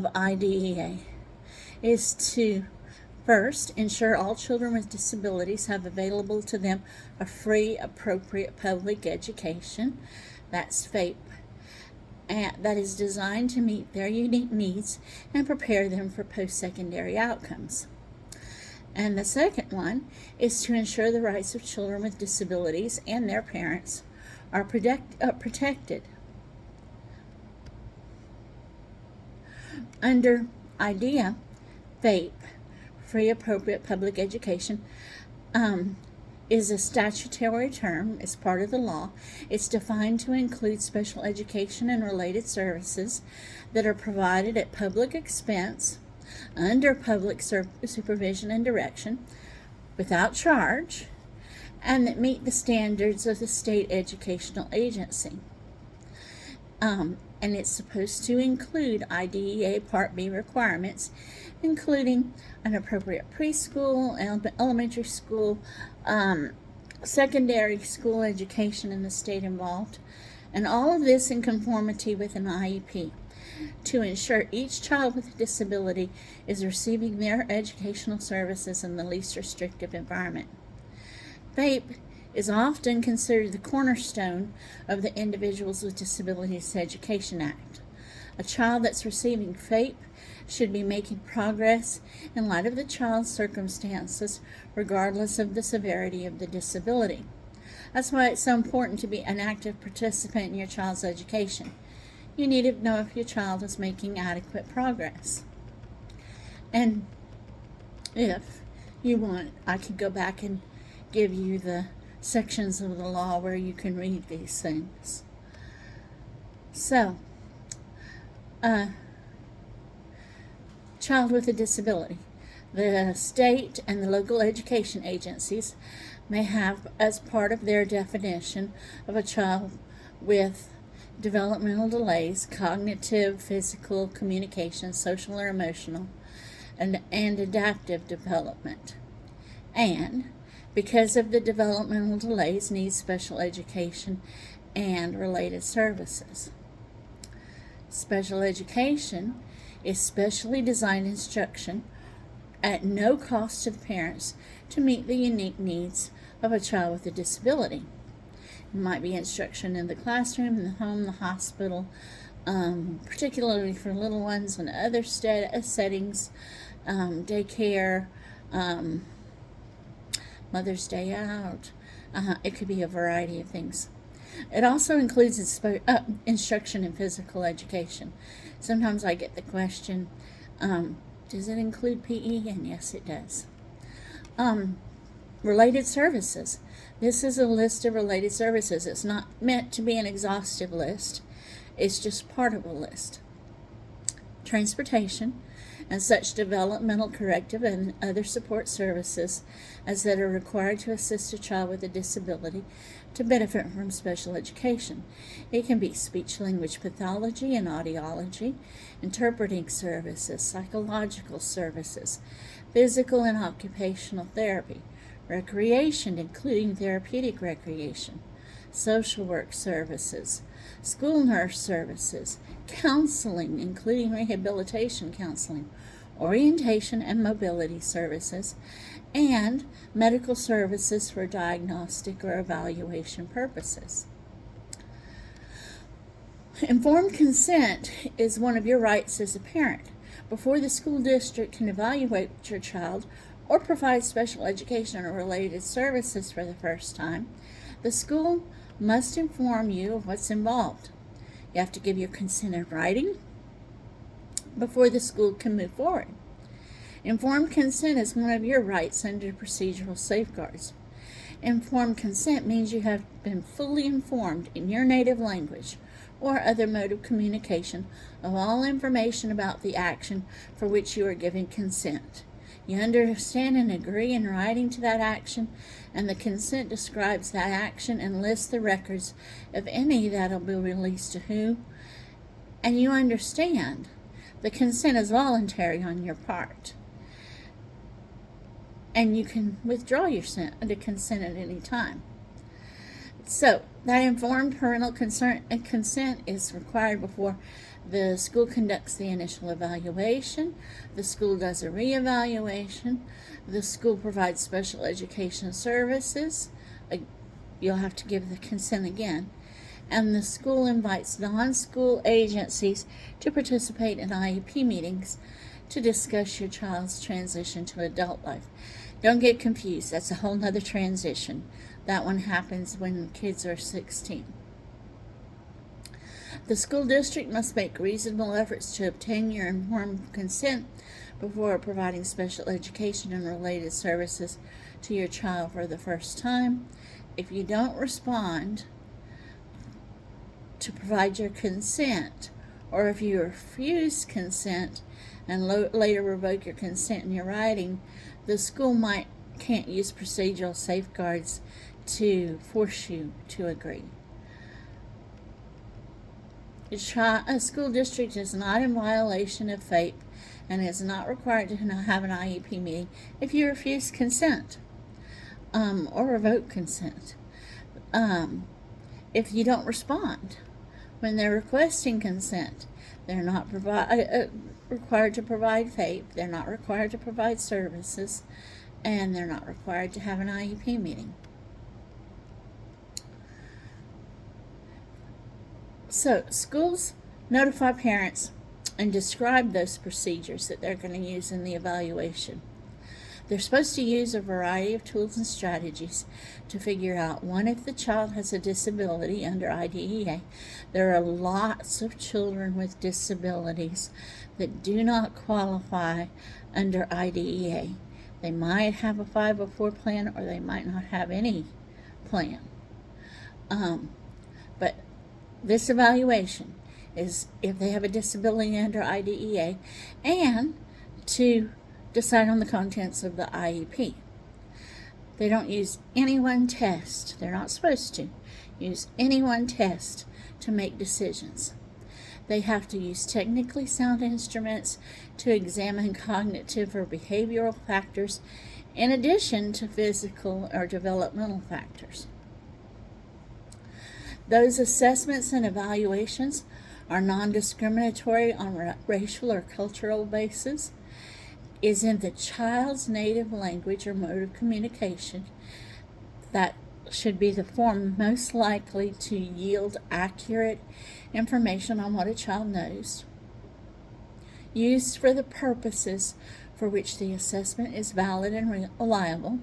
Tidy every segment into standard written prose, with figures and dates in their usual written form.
of IDEA is to first ensure all children with disabilities have available to them a free, appropriate public education. That's FAPE. And that is designed to meet their unique needs and prepare them for post-secondary outcomes. And the second one is to ensure the rights of children with disabilities and their parents are protected. Under IDEA, FAPE, Free Appropriate Public Education, is a statutory term. It's part of the law. It's defined to include special education and related services that are provided at public expense, under public supervision and direction, without charge, and that meet the standards of the state educational agency. And it's supposed to include IDEA Part B requirements, including an appropriate preschool, elementary school, secondary school education in the state involved, and all of this in conformity with an IEP to ensure each child with a disability is receiving their educational services in the least restrictive environment. FAPE is often considered the cornerstone of the Individuals with Disabilities Education Act. A child that's receiving FAPE should be making progress in light of the child's circumstances, regardless of the severity of the disability. That's why it's so important to be an active participant in your child's education. You need to know if your child is making adequate progress. And if you want, I could go back and give you the sections of the law where you can read these things. So, child with a disability. The state and the local education agencies may have, as part of their definition of a child with developmental delays, cognitive, physical, communication, social or emotional, and adaptive development. And because of the developmental delays, needs special education and related services. Special education is specially designed instruction at no cost to the parents to meet the unique needs of a child with a disability. It might be instruction in the classroom, in the home, the hospital, particularly for little ones and other settings, daycare, Mother's Day out. It could be a variety of things. It also includes instruction in physical education. Sometimes I get the question, does it include PE? And yes, it does. Related services. This is a list of related services. It's not meant to be an exhaustive list. It's just part of a list. Transportation and such developmental, corrective, and other support services as that are required to assist a child with a disability to benefit from special education. It can be speech-language pathology and audiology, interpreting services, psychological services, physical and occupational therapy, recreation, including therapeutic recreation, social work services, school nurse services, counseling, including rehabilitation counseling, orientation and mobility services, and medical services for diagnostic or evaluation purposes. Informed consent is one of your rights as a parent. Before the school district can evaluate your child or provide special education or related services for the first time, the school must inform you of what's involved. You have to give your consent in writing before the school can move forward. Informed consent is one of your rights under procedural safeguards. Informed consent means you have been fully informed in your native language or other mode of communication of all information about the action for which you are giving consent. You understand and agree in writing to that action, and the consent describes that action and lists the records of any that will be released to who, and you understand the consent is voluntary on your part. And you can withdraw your consent at any time. So, that informed parental consent is required before The school conducts the initial evaluation. The school does a reevaluation. The school provides special education services. You'll have to give the consent again. And the school invites non-school agencies to participate in IEP meetings to discuss your child's transition to adult life. Don't get confused. That's a whole nother transition. That one happens when kids are 16. The school district must make reasonable efforts to obtain your informed consent before providing special education and related services to your child for the first time. If you don't respond to provide your consent, or if you refuse consent and later revoke your consent in your writing, the school can't use procedural safeguards to force you to agree. A school district is not in violation of FAPE and is not required to have an IEP meeting if you refuse consent or revoke consent. If you don't respond when they're requesting consent, they're not required to provide FAPE, they're not required to provide services, and they're not required to have an IEP meeting. So, schools notify parents and describe those procedures that they're going to use in the evaluation. They're supposed to use a variety of tools and strategies to figure out, one, if the child has a disability under IDEA. There are lots of children with disabilities that do not qualify under IDEA. They might have a 504 plan or they might not have any plan. But this evaluation is if they have a disability under IDEA and to decide on the contents of the IEP. They don't use any one test. They're not supposed to use any one test to make decisions. They have to use technically sound instruments to examine cognitive or behavioral factors in addition to physical or developmental factors. Those assessments and evaluations are non-discriminatory on racial or cultural basis, is in the child's native language or mode of communication. That should be the form most likely to yield accurate information on what a child knows, used for the purposes for which the assessment is valid and reliable,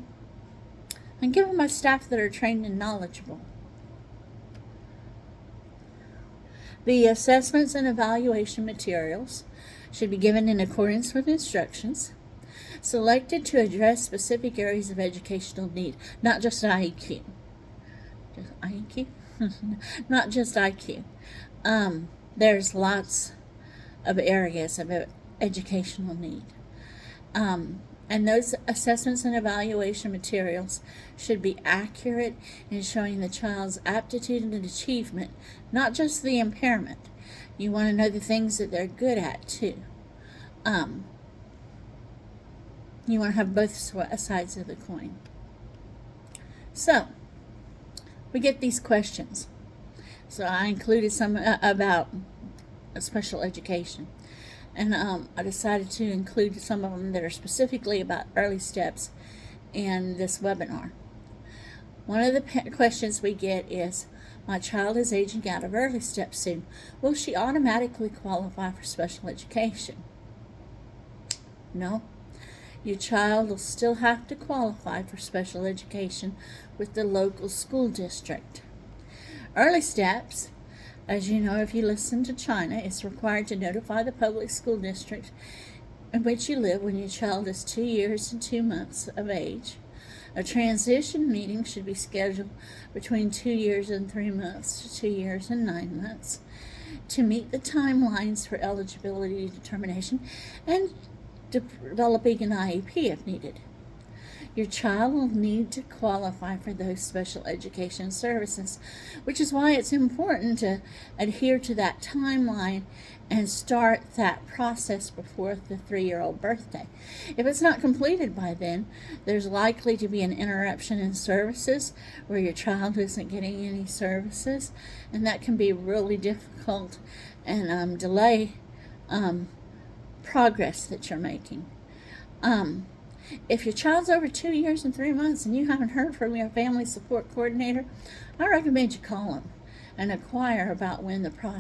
and given by staff that are trained and knowledgeable. The assessments and evaluation materials should be given in accordance with instructions, selected to address specific areas of educational need, not just IEQ. Just IEQ? Not just IQ. There's lots of areas of educational need. And those assessments and evaluation materials should be accurate in showing the child's aptitude and achievement, not just the impairment. You want to know the things that they're good at, too. You want to have both sides of the coin. So, we get these questions. So I included some about special education. And I decided to include some of them that are specifically about early steps in this webinar. One of the questions we get is, my child is aging out of early steps soon. Will she automatically qualify for special education? No. Your child will still have to qualify for special education with the local school district. Early steps, as you know, if you listen to China, is required to notify the public school district in which you live when your child is 2 years and 2 months of age. A transition meeting should be scheduled between 2 years and 3 months to 2 years and 9 months to meet the timelines for eligibility determination and developing an IEP if needed. your child will need to qualify for those special education services, which is why it's important to adhere to that timeline and start that process before the 3-year-old birthday. If it's not completed by then, there's likely to be an interruption in services where your child isn't getting any services, and that can be really difficult and delay progress that you're making. If your child's over 2 years and 3 months and you haven't heard from your family support coordinator, I recommend you call them and inquire about when the process